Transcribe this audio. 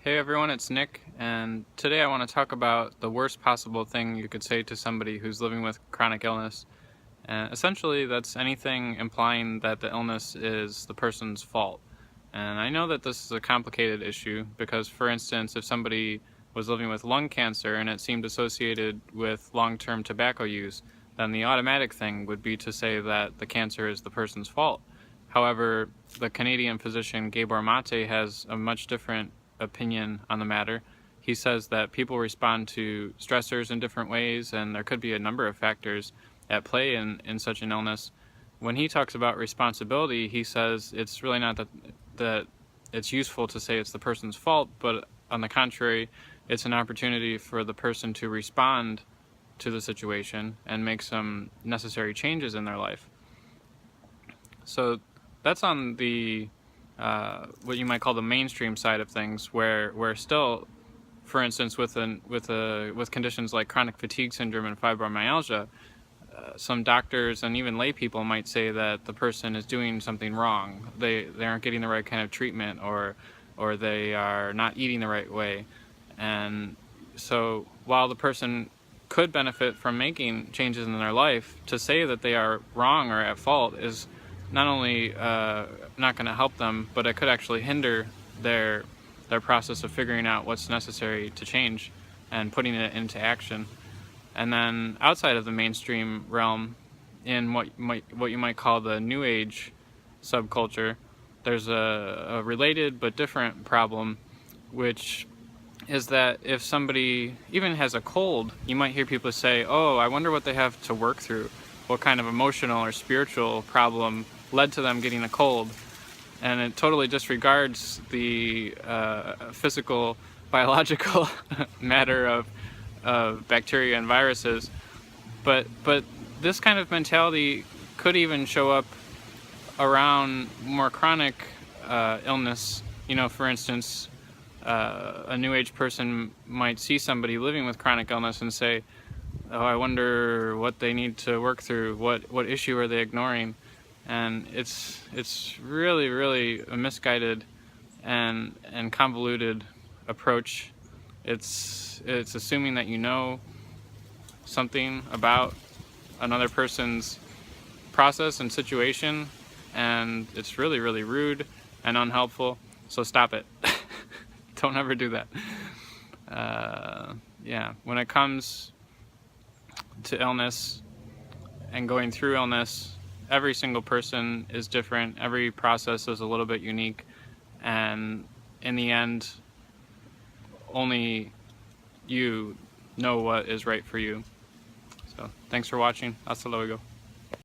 Hey everyone, it's Nick, and today I want to talk about the worst possible thing you could say to somebody who's living with chronic illness. And essentially, that's anything implying that the illness is the person's fault. And I know that this is a complicated issue because, for instance, if somebody was living with lung cancer and it seemed associated with long-term tobacco use, then the automatic thing would be to say that the cancer is the person's fault. However, the Canadian physician Gabor Mate has a much different opinion on the matter. He says that people respond to stressors in different ways, and there could be a number of factors at play in such an illness. When he talks about responsibility, he says it's really not that it's useful to say it's the person's fault, but on the contrary, it's an opportunity for the person to respond to the situation and make some necessary changes in their life. So that's on the what you might call the mainstream side of things, where still, for instance, with conditions like chronic fatigue syndrome and fibromyalgia, some doctors and even lay people might say that the person is doing something wrong. They aren't getting the right kind of treatment, or they are not eating the right way. And so while the person could benefit from making changes in their life, to say that they are wrong or at fault is not only not going to help them, but it could actually hinder their process of figuring out what's necessary to change and putting it into action. And then outside of the mainstream realm, in what you might call the New Age subculture, there's a related but different problem, which is that if somebody even has a cold, you might hear people say, "Oh, I wonder what they have to work through. What kind of emotional or spiritual problem led to them getting a cold?" And it totally disregards the physical, biological matter of bacteria and viruses. But this kind of mentality could even show up around more chronic illness. You know, for instance, a New Age person might see somebody living with chronic illness and say, "Oh, I wonder what they need to work through. What issue are they ignoring?" And it's really a misguided and convoluted approach. It's assuming that you know something about another person's process and situation, and it's really rude and unhelpful. So stop it. Don't ever do that. Yeah, when it comes to illness and going through illness, every single person is different. Every process is a little bit unique, and in the end, only you know what is right for you. So thanks for watching. Hasta luego.